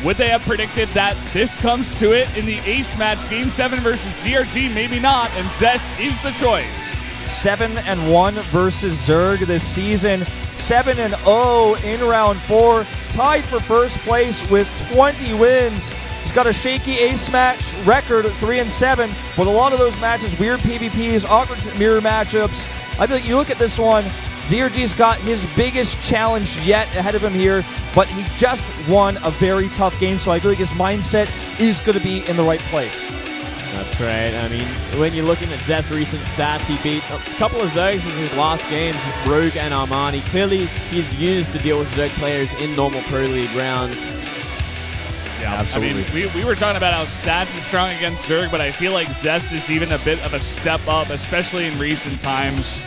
Would they have predicted that this comes to it in the ace match, Game 7 versus DRG? Maybe not, and Zest is the choice. 7-1 versus Zerg this season. 7-0 in round 4. Tied for first place with 20 wins. He's got a shaky ace match record of 3-7, but a lot of those matches, weird PvPs, awkward mirror matchups. I feel like you look at this one, DRG's got his biggest challenge yet ahead of him here, but he just won a very tough game, so I feel like his mindset is going to be in the right place. That's right. I mean, when you're looking at Zest's recent stats, he beat a couple of Zergs in his last games, Rogue and Armani. Clearly, he's used to deal with Zerg players in normal Pro League rounds. Yeah, absolutely. I mean, we were talking about how Stats is strong against Zerg, but I feel like Zest is even a bit of a step up, especially in recent times.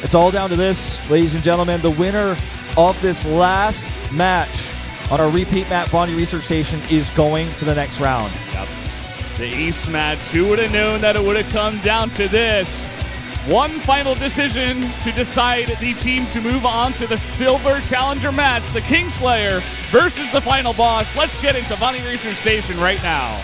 It's all down to this, ladies and gentlemen. The winner of this last match on our repeat map, Vaani Research Station, is going to the next round. Yep. The ace match, who would have known that it would have come down to this? One final decision to decide the team to move on to the Silver Challenger match, the Kingslayer versus the final boss. Let's get into Vaani Research Station right now.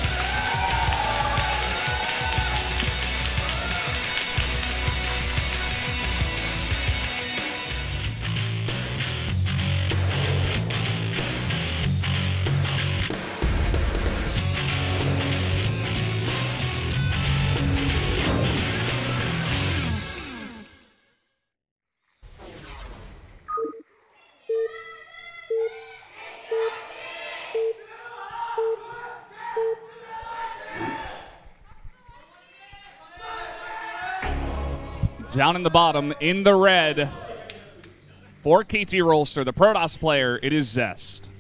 Down in the bottom, in the red, for KT Rolster, the Protoss player, it is Zest.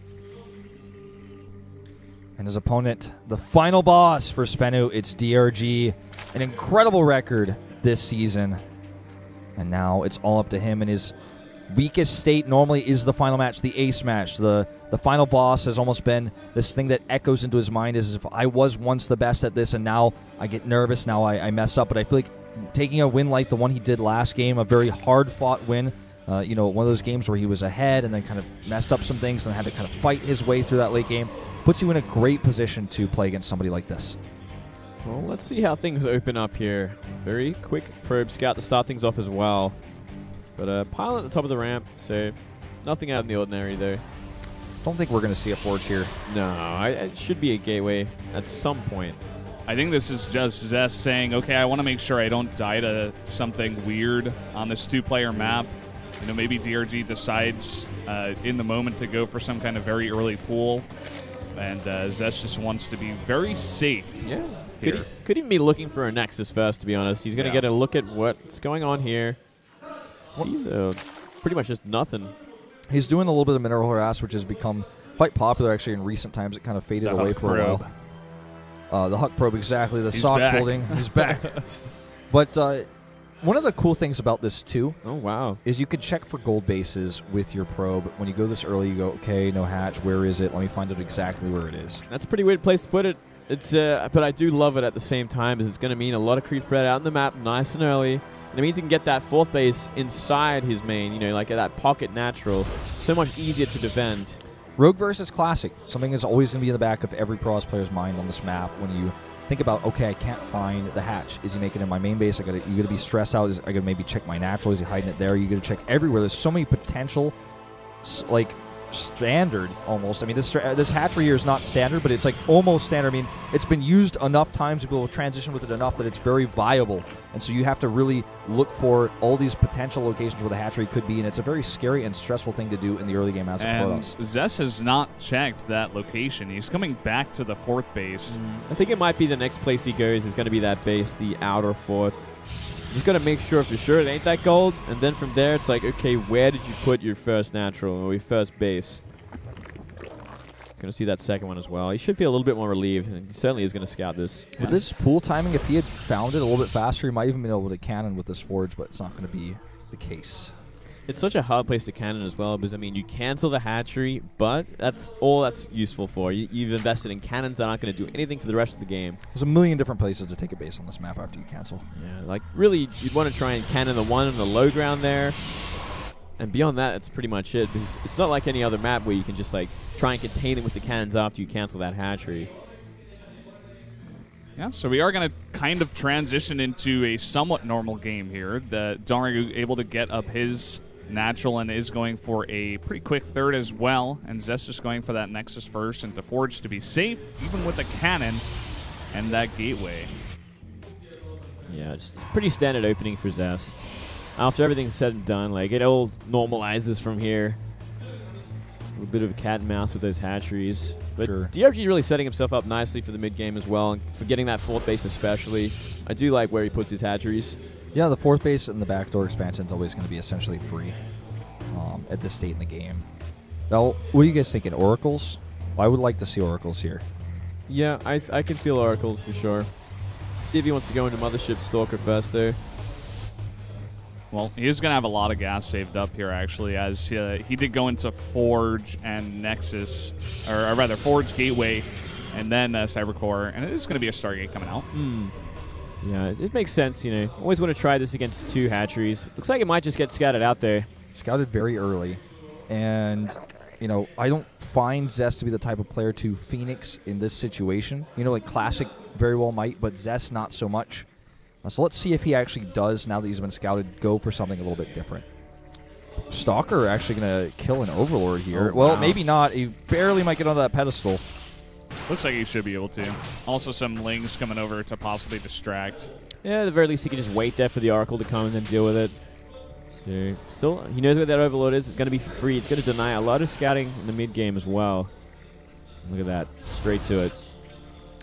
And his opponent, the final boss for SBENU, it's DRG. An incredible record this season. And now it's all up to him. And his weakest state normally is the final match, the ace match. The final boss has almost been this thing that echoes into his mind as if I was once the best at this and now I get nervous, now I mess up. But I feel like taking a win like the one he did last game, a very hard-fought win, you know, one of those games where he was ahead and then kind of messed up some things and had to kind of fight his way through that late game, puts you in a great position to play against somebody like this. Well, let's see how things open up here. Very quick probe scout to start things off as well. But a pilot at the top of the ramp, so nothing out of the ordinary though. Don't think we're going to see a forge here. No, it should be a gateway at some point. I think this is just Zest saying, okay, I want to make sure I don't die to something weird on this two-player map. You know, maybe DRG decides in the moment to go for some kind of very early pool, and Zest just wants to be very safe. Yeah, could even be looking for a Nexus first, to be honest. He's going to get a look at what's going on here. Sees pretty much just nothing. He's doing a little bit of mineral harass, which has become quite popular actually in recent times. It kind of faded away for a while. The Huck Probe, exactly. The sock folding. He's back. But one of the cool things about this, too, is you could check for gold bases with your probe. When you go this early, you go, okay, no hatch. Where is it? Let me find out exactly where it is. That's a pretty weird place to put it. It's but I do love it at the same time, as it's going to mean a lot of creep spread out in the map nice and early. And it means he can get that fourth base inside his main, you know, like at that pocket natural. So much easier to defend. Rogue versus Classic, something that's always going to be in the back of every Protoss player's mind on this map. When you think about, okay, I can't find the hatch. Is he making it in my main base? You got to be stressed out. I got to maybe check my natural. Is he hiding it there? You got to check everywhere. There's so many potential, like standard almost. I mean, this hatchery here is not standard, but it's like almost standard. I mean, it's been used enough times. People will transition with it enough that it's very viable. And so you have to really look for all these potential locations where the hatchery could be, and it's a very scary and stressful thing to do in the early game as a Protoss. Zest has not checked that location. He's coming back to the fourth base. I think it might be the next place he goes is going to be that base, the outer fourth. He's got to make sure for sure it ain't that gold, and then from there it's like, okay, where did you put your first natural or your first base? Going to see that second one as well. He should feel a little bit more relieved, and he certainly is going to scout this. With this pool timing, if he had found it a little bit faster, he might even been able to cannon with this forge, but it's not going to be the case. It's such a hard place to cannon as well, because, I mean, you cancel the hatchery, but that's all that's useful for. You've invested in cannons that aren't going to do anything for the rest of the game. There's a million different places to take a base on this map after you cancel. Yeah, like, really, you'd want to try and cannon the one in the low ground there. And beyond that, it's pretty much it. Because it's not like any other map where you can just like try and contain it with the cannons after you cancel that hatchery. Yeah, so we are going to kind of transition into a somewhat normal game here. The DongRaeGu able to get up his natural and is going for a pretty quick third as well. And Zest just going for that Nexus first and to Forge to be safe, even with the cannon and that gateway. Yeah, just pretty standard opening for Zest. After everything's said and done, like, it all normalizes from here. A little bit of a cat and mouse with those hatcheries. But Sure. DRG really setting himself up nicely for the mid-game as well, and for getting that fourth base especially. I do like where he puts his hatcheries. Yeah, the fourth base and the backdoor expansion is always going to be essentially free at this state in the game. Now, what are you guys thinking? Oracles? I would like to see Oracles here. Yeah, I can feel Oracles for sure. See if he wants to go into Mothership Stalker first, though. Well, he is going to have a lot of gas saved up here, actually, as he did go into Forge and Nexus, or rather Forge Gateway, and then Cybercore, and it is going to be a Stargate coming out. Yeah, it makes sense, you know. Always want to try this against 2 hatcheries. Looks like it might just get scouted out there. Scouted very early, and, you know, I don't find Zest to be the type of player to Phoenix in this situation. You know, like Classic very well might, but Zest not so much. So let's see if he actually does, now that he's been scouted, go for something a little bit different. Stalker actually going to kill an Overlord here. Oh, well, wow. maybe not. He barely might get on that pedestal. Looks like he should be able to. Also some Lings coming over to possibly distract. Yeah, at the very least, he can just wait there for the Oracle to come and then deal with it. So, still, he knows where that Overlord is. It's going to be free. It's going to deny a lot of scouting in the mid-game as well. Look at that. Straight to it.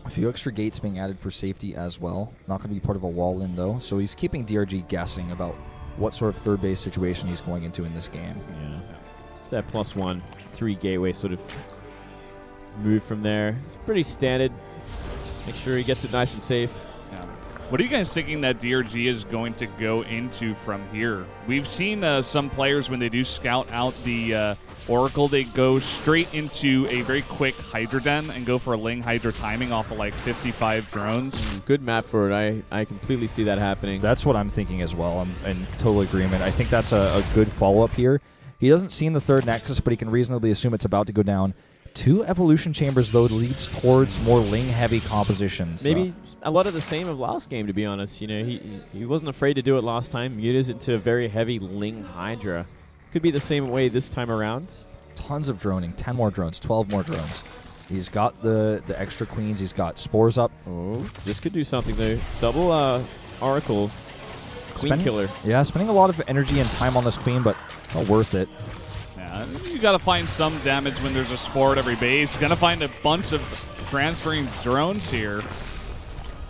A few extra gates being added for safety as well. Not going to be part of a wall in, though. So he's keeping DRG guessing about what sort of third base situation he's going into in this game. Yeah. So that +1, 3 gateway sort of move from there. It's pretty standard. Make sure he gets it nice and safe. Yeah. What are you guys thinking that DRG is going to go into from here? We've seen some players, when they do scout out the Oracle, they go straight into a very quick Hydra Den and go for a Ling Hydra timing off of like 55 drones. Good map for it. I completely see that happening. That's what I'm thinking as well. I'm in total agreement. I think that's a good follow-up here. He doesn't see in the third Nexus, but he can reasonably assume it's about to go down. 2 Evolution Chambers, though, leads towards more Ling-heavy compositions. Maybe a lot of the same of last game, to be honest. You know, he wasn't afraid to do it last time. Mutas into a very heavy Ling Hydra. Could be the same way this time around. Tons of droning. 10 more drones. 12 more drones. He's got the extra queens. He's got spores up. Oh, this could do something, though. Double Oracle. Queen killer. Yeah, spending a lot of energy and time on this queen, but not worth it. Yeah, you got to find some damage when there's a spore at every base. Going to find a bunch of transferring drones here.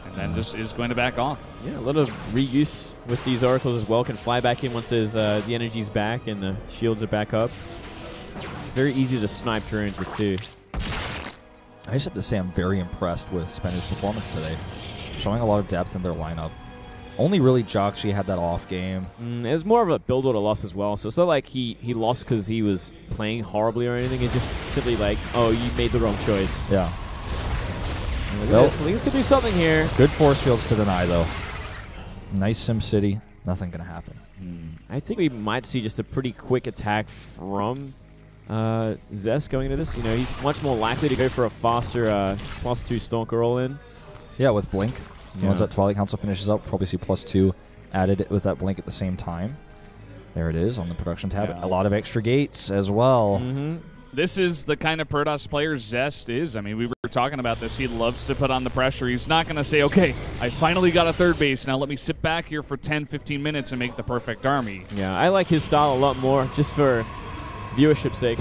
And then just is going to back off. Yeah, a lot of reuse with these Oracles as well. Can fly back in once there's, the energy's back and the shields are back up. Very easy to snipe drones with, too. I just have to say I'm very impressed with SBENU's performance today. Showing a lot of depth in their lineup. Only really Joxy had that off game. It was more of a build order loss as well. So it's not like he lost because he was playing horribly or anything. It's just simply like, oh, you made the wrong choice. Yeah. Well, Lings could do something here. Good force fields to deny, though. Nice SimCity. Nothing going to happen. I think we might see just a pretty quick attack from Zest going into this. You know, he's much more likely to go for a faster +2 Stalker roll-in. Yeah, with Blink. Yeah. Once that Twilight Council finishes up, probably see +2 added with that Blink at the same time. There it is on the production tab. Yeah. A lot of extra gates as well. This is the kind of Protoss player Zest is. I mean, we were talking about this. He loves to put on the pressure. He's not going to say, okay, I finally got a third base. Now let me sit back here for 10, 15 minutes and make the perfect army. Yeah, I like his style a lot more, just for viewership's sake.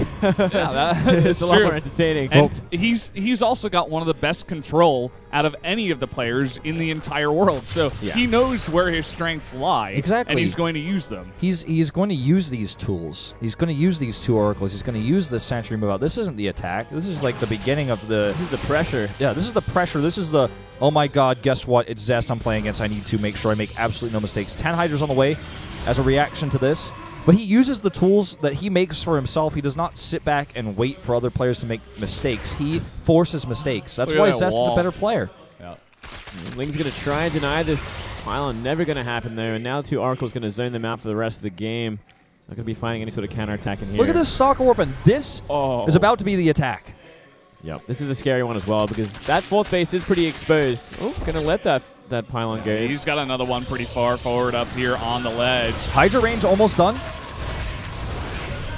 Yeah, it's a lot more entertaining. And he's also got one of the best control out of any of the players in the entire world. So he knows where his strengths lie. Exactly. And he's going to use them. He's going to use these tools. He's going to use these 2 Oracles. He's going to use this Sentry move out. This isn't the attack. This is like the beginning of the... This is the pressure. Yeah, this is the pressure. This is the, oh my god, guess what? It's Zest I'm playing against. I need to make sure I make absolutely no mistakes. 10 Hydras on the way as a reaction to this. But he uses the tools that he makes for himself. He does not sit back and wait for other players to make mistakes. He forces mistakes. That's why Zest is a better player. Yeah. Ling's going to try and deny this pylon. Never going to happen there. And now 2 Oracles going to zone them out for the rest of the game. Not going to be finding any sort of counterattack in here. Look at this Stalker Warp, and this is about to be the attack. Yep, this is a scary one as well because that fourth base is pretty exposed. Oh, going to let that pylon go. He's got another one pretty far forward up here on the ledge. Hydra range almost done.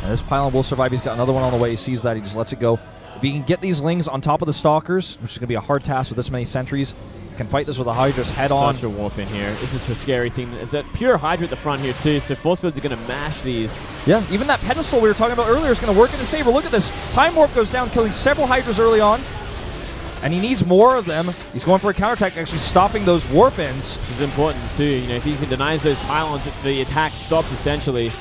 And this pylon will survive. He's got another one on the way. He sees that. He just lets it go. If he can get these Lings on top of the Stalkers, which is going to be a hard task with this many sentries, can fight this with a Hydra's head on. Such a warp in here. This is a scary thing. It's that pure Hydra at the front here too, so force fields are going to mash these. Yeah, even that pedestal we were talking about earlier is going to work in his favor. Look at this. Time Warp goes down, killing several Hydras early on. And he needs more of them. He's going for a counterattack, actually stopping those warp-ins. This is important too. You know, if he can deny those pylons, the attack stops essentially.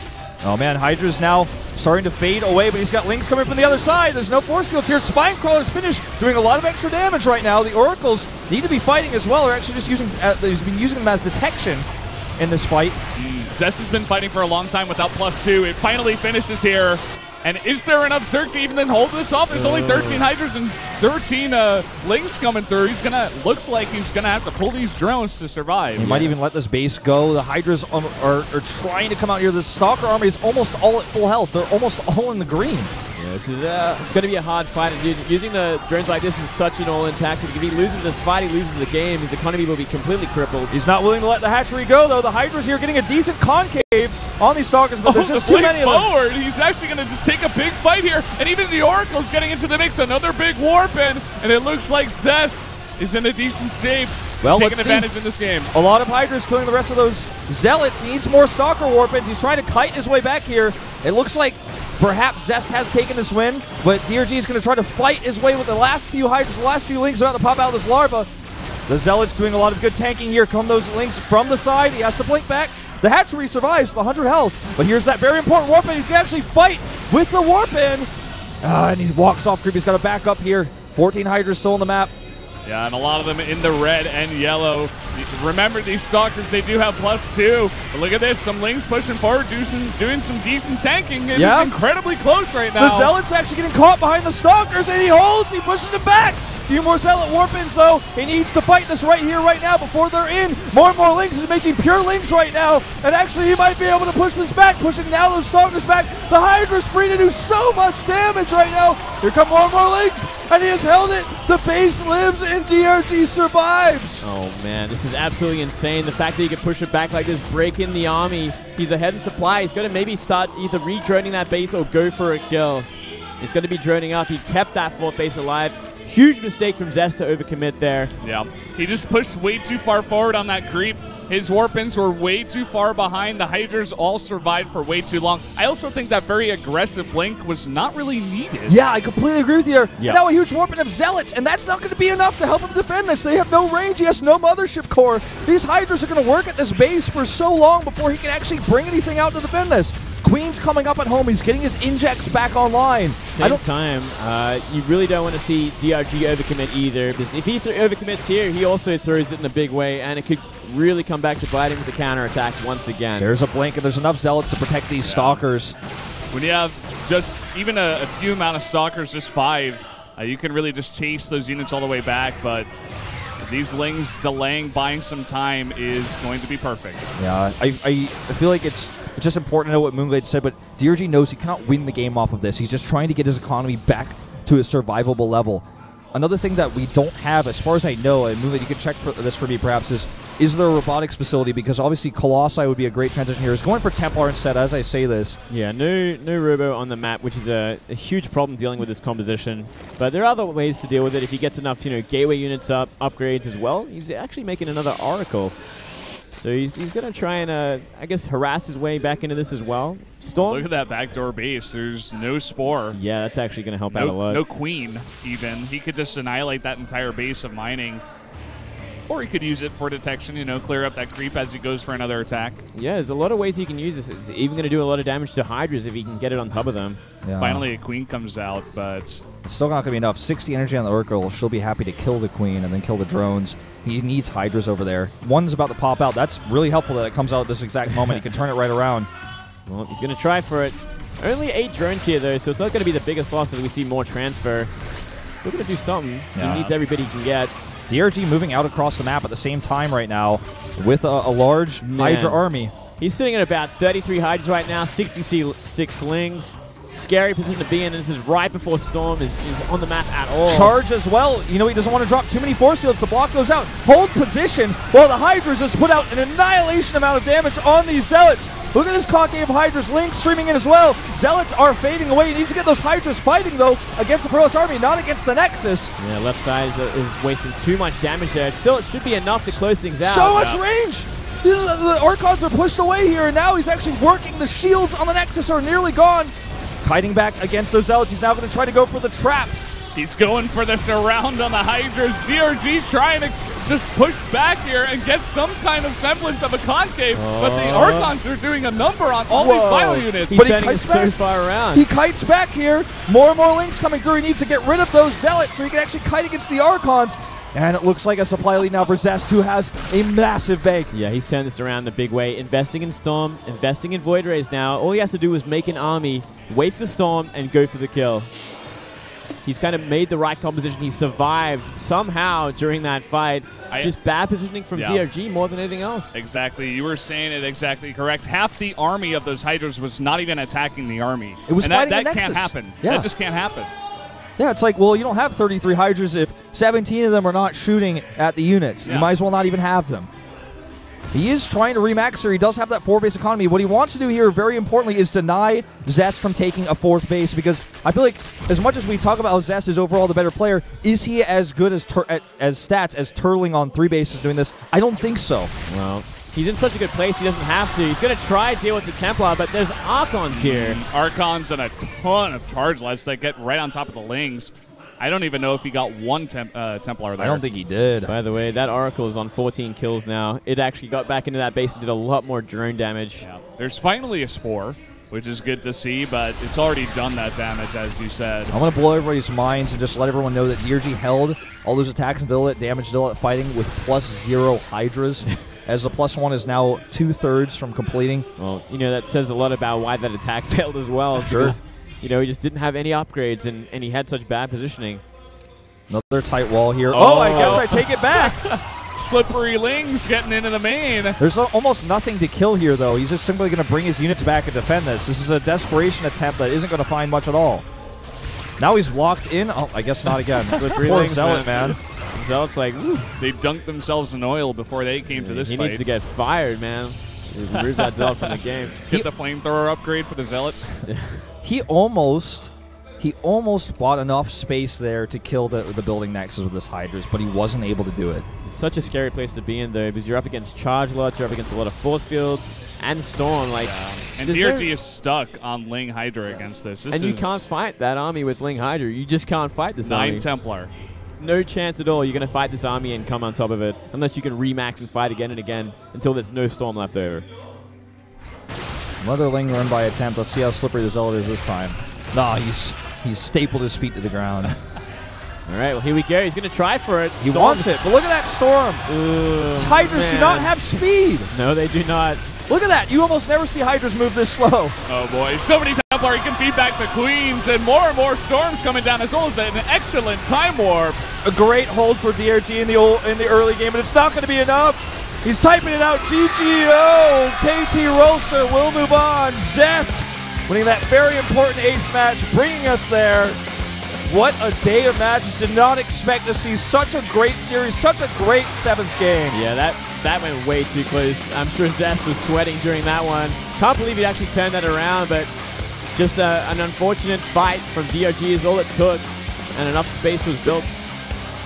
Oh man, Hydra's now starting to fade away, but he's got Lings coming from the other side. There's no force fields here. Spinecrawler's finished, doing a lot of extra damage right now. The Oracles need to be fighting as well. They're actually just using, he's been using them as detection in this fight. Zest has been fighting for a long time without +2. It finally finishes here. And is there enough Zerg to even then hold this off? There's only 13 Hydras and 13 Lings coming through. Looks like he's gonna have to pull these drones to survive. He might even let this base go. The Hydras are trying to come out here. The Stalker army is almost all at full health. They're almost all in the green. Yeah, this is it's going to be a hard fight. And using the drones like this is such an all-in tactic. If he loses this fight, he loses the game. His economy will be completely crippled. He's not willing to let the hatchery go, though. The Hydra's here getting a decent concave on these Stalkers, but there's just too many of them. Forward, he's actually going to just take a big fight here. And even the Oracle's getting into the mix. Another big warp in, and it looks like Zest is in a decent shape. Well, taking advantage in this game. A lot of Hydras killing the rest of those Zealots. He needs more Stalker Warpins. He's trying to kite his way back here. It looks like perhaps Zest has taken this win, but DRG is going to try to fight his way with the last few Hydras, the last few Lings about to pop out of this larva. The Zealots doing a lot of good tanking here. Come those Lings from the side. He has to blink back. The hatchery survives, the 100 health. But here's that very important Warpin. He's going to actually fight with the Warpin. And he walks off creep. He's got to back up here. 14 Hydras still on the map. Yeah, and a lot of them in the red and yellow. Remember, these Stalkers, they do have +2. But look at this, some Lings pushing forward, doing some decent tanking. It is incredibly close right now. The Zealot's actually getting caught behind the Stalkers, and he holds, he pushes it back. A few more Zealot Warpins, though. He needs to fight this right here, right now, before they're in. More and more Lings. He's making pure Lings right now. And actually, he might be able to push this back, pushing now those Stalkers back. The Hydra's free to do so much damage right now. Here come more and more Lings, and he has held it. The base lives, and DRG survives. Oh, man, this is absolutely insane. The fact that he can push it back like this, break in the army. He's ahead in supply. He's going to maybe start either re-droning that base or go for a kill. He's going to be droning up. He kept that fourth base alive. Huge mistake from Zest to overcommit there. Yeah, he just pushed way too far forward on that creep. His Warpins were way too far behind. The Hydras all survived for way too long. I also think that very aggressive blink was not really needed. Yeah, I completely agree with you there. Yeah. Now a huge Warpin of Zealots, and that's not going to be enough to help him defend this. They have no range. He has no Mothership Core. These Hydras are going to work at this base for so long before he can actually bring anything out to defend this. Queen's coming up at home. He's getting his injects back online. Same time, you really don't want to see DRG overcommit either, because if he overcommits here, he also throws it in a big way, and it could really come back to bite him with the counterattack once again. There's a blink, and there's enough Zealots to protect these Stalkers. When you have just even a few amount of Stalkers, just 5, you can really just chase those units all the way back, but these Lings delaying, buying some time is going to be perfect. Yeah, I feel like it's just important to know what Moonglade said, but DRG knows he cannot win the game off of this. He's just trying to get his economy back to a survivable level. Another thing that we don't have, as far as I know, and Moonglade, you can check for this for me perhaps, is there a robotics facility? Because obviously Colossi would be a great transition here. He's going for Templar instead, as I say this. Yeah, no robo on the map, which is a huge problem dealing with this composition. But there are other ways to deal with it. If he gets enough, gateway units up, upgrades as well, he's actually making another Oracle. So he's going to try and, I guess, harass his way back into this as well. Storm. Look at that backdoor base. There's no Spore. Yeah, that's actually going to help out a lot. No Queen, even. He could just annihilate that entire base of mining. Or he could use it for detection, clear up that creep as he goes for another attack. Yeah, there's a lot of ways he can use this. It's even going to do a lot of damage to Hydras if he can get it on top of them. Yeah. Finally, a Queen comes out, but it's still not going to be enough. 60 energy on the Oracle. She'll be happy to kill the Queen and then kill the drones. He needs Hydras over there. One's about to pop out. That's really helpful that it comes out at this exact moment. He can turn it right around. Well, he's going to try for it. Only 8 drones here, though, so it's not going to be the biggest loss as we see more transfer. Still going to do something. Yeah. He needs everybody he can get. DRG moving out across the map at the same time right now with a large Hydra army. He's sitting at about 33 Hydras right now, 66 Slings. Scary position to be in. This is right before Storm is on the map at all. Charge as well. You know, he doesn't want to drop too many force fields. The block goes out. Hold position while the Hydras just put out an annihilation amount of damage on these Zealots. Look at this concave Hydras. Link streaming in as well. Zealots are fading away. He needs to get those Hydras fighting, though, against the Perilous Army, not against the Nexus. Yeah, left side is wasting too much damage there. Still, it should be enough to close things out. So much range. The Archons are pushed away here, and now he's actually working. The shields on the Nexus are nearly gone. Kiting back against those Zealots. He's now going to try to go for the trap. He's going for the surround on the Hydras. DRG trying to just push back here and get some kind of semblance of a concave, but the Archons are doing a number on all these bio units. He's bending so far around. He kites back here. More and more links coming through. He needs to get rid of those Zealots so he can actually kite against the Archons. And it looks like a supply lead now for Zest, who has a massive bank. Yeah, he's turned this around in a big way. Investing in Storm, investing in Void Rays now. All he has to do is make an army, wait for Storm, and go for the kill. He's kind of made the right composition. He survived somehow during that fight. Just bad positioning from DRG more than anything else. Exactly. You were saying it exactly correct. Half the army of those Hydras was not even attacking the army. It was fighting the That Nexus. can't happen. Yeah. That just can't happen. Yeah, it's like, well, you don't have 33 Hydras if 17 of them are not shooting at the units. You might as well not even have them. He is trying to remax here. He does have that 4-base economy. What he wants to do here, very importantly, is deny Zest from taking a 4th base, because I feel like as much as we talk about how Zest is overall the better player, is he as good as stats as Turling on 3 bases doing this? I don't think so. Well, he's in such a good place, he doesn't have to. He's going to try to deal with the Templar, but there's Archons here. Archons and a ton of charge lights that get right on top of the Lings. I don't even know if he got one Templar there. I don't think he did. By the way, that Oracle is on 14 kills now. It actually got back into that base and did a lot more drone damage. Yeah. There's finally a Spore, which is good to see, but it's already done that damage, as you said. I'm going to blow everybody's minds and just let everyone know that DRG held all those attacks and did all that damage, did all that fighting with +0 Hydras. As the +1 is now 2/3 from completing. Well, you know, that says a lot about why that attack failed as well. Sure. Because, you know, he just didn't have any upgrades, and he had such bad positioning. Another tight wall here. Oh, I guess I take it back. Slippery Lings getting into the main. There's almost nothing to kill here, though. He's just simply going to bring his units back and defend this. This is a desperation attempt that isn't going to find much at all. Now he's locked in. Oh, I guess not again. Poor Zealot, man. Zealot's like, woo. They dunked themselves in oil before they came to this fight. He needs to get fired, man. Remove that Zealot from the game. Get the flamethrower upgrade for the Zealots. He almost bought enough space there to kill the building Nexus with his Hydras, but he wasn't able to do it. It's such a scary place to be in, though, because you're up against charge lots, you're up against a lot of force fields, and Storm. Like, and DRG is stuck on Ling Hydra against this. And you can't fight that army with Ling Hydra. You just can't fight this army. 9 Templar. No chance at all you're going to fight this army and come on top of it, unless you can remax and fight again and again until there's no Storm left over. Another Ling run by attempt. Let's see how slippery the Zealot is this time. Nah, he's stapled his feet to the ground. All right, well, here we go. He's going to try for it. He wants it, but look at that Storm. These Hydras do not have speed. No, they do not. Look at that. You almost never see Hydras move this slow. Oh, boy. So many Templar. He can feed back the Queens, and more Storms coming down, as well as an excellent time warp. A great hold for DRG in the early game, but it's not going to be enough. He's typing it out. GGO. KT Roaster will move on. Zest winning that very important ace match, bringing us there. What a day of matches. Did not expect to see such a great series, such a great 7th game. Yeah, that went way too close. I'm sure Zest was sweating during that one. Can't believe he actually turned that around, but just an unfortunate fight from DRG is all it took, and enough space was built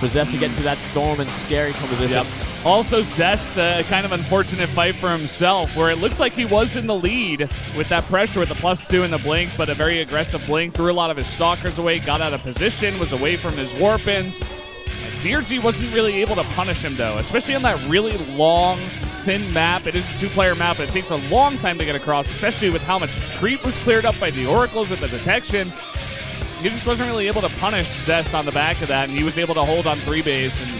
for Zest to get into that Storm and scary composition. Yep. Also, Zest, kind of unfortunate fight for himself, where it looked like he was in the lead with that pressure with the +2 and the blink, but a very aggressive blink, threw a lot of his stalkers away, got out of position, was away from his warpins. DRG wasn't really able to punish him, though, especially on that really long, thin map. It is a 2-player map. It takes a long time to get across, especially with how much creep was cleared up by the Oracles with the detection. He just wasn't really able to punish Zest on the back of that, and he was able to hold on 3-base, and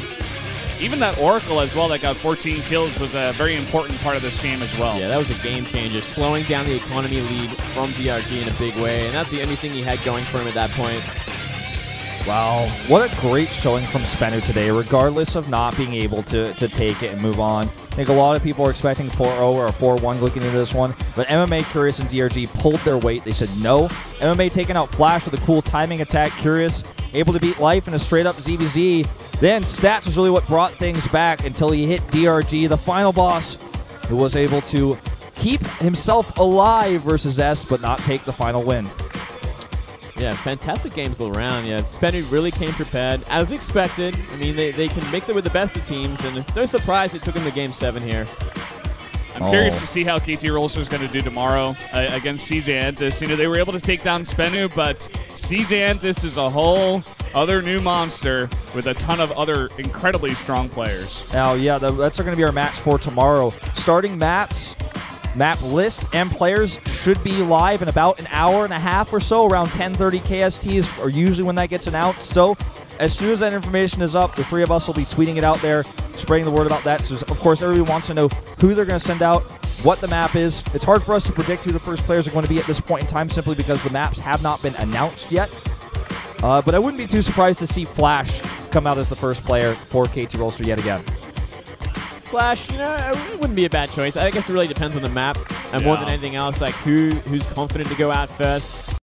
even that Oracle as well that got 14 kills was a very important part of this game as well. Yeah, that was a game changer, slowing down the economy lead from DRG in a big way, and that's the only thing he had going for him at that point. Wow, what a great showing from SBENU today, regardless of not being able to take it and move on. I think a lot of people were expecting 4-0 or a 4-1 looking into this one, but MMA, Curious, and DRG pulled their weight. They said no. MMA taking out Flash with a cool timing attack. Curious able to beat Life in a straight-up ZVZ. Then Stats was really what brought things back until he hit DRG, the final boss, who was able to keep himself alive versus Zest, but not take the final win. Yeah, fantastic games all around. Yeah, SBENU really came prepared, as expected. I mean, they can mix it with the best of teams, and no surprise it took them to Game 7 here. I'm curious to see how KT Rolster is going to do tomorrow against CJ Antis. You know, they were able to take down SBENU, but CJ Antis is a whole other new monster with a ton of other incredibly strong players. Now, yeah, that's going to be our match for tomorrow. Starting maps, map list, and players should be live in about an hour and a half or so, around 10:30 KST or usually when that gets announced. So as soon as that information is up, the three of us will be tweeting it out there, spreading the word about that. So, of course, everybody wants to know who they're going to send out, what the map is. It's hard for us to predict who the first players are going to be at this point in time simply because the maps have not been announced yet. But I wouldn't be too surprised to see Flash come out as the first player for KT Rolster yet again. Flash, you know, it wouldn't be a bad choice. I guess it really depends on the map, and more than anything else, like who's confident to go out first.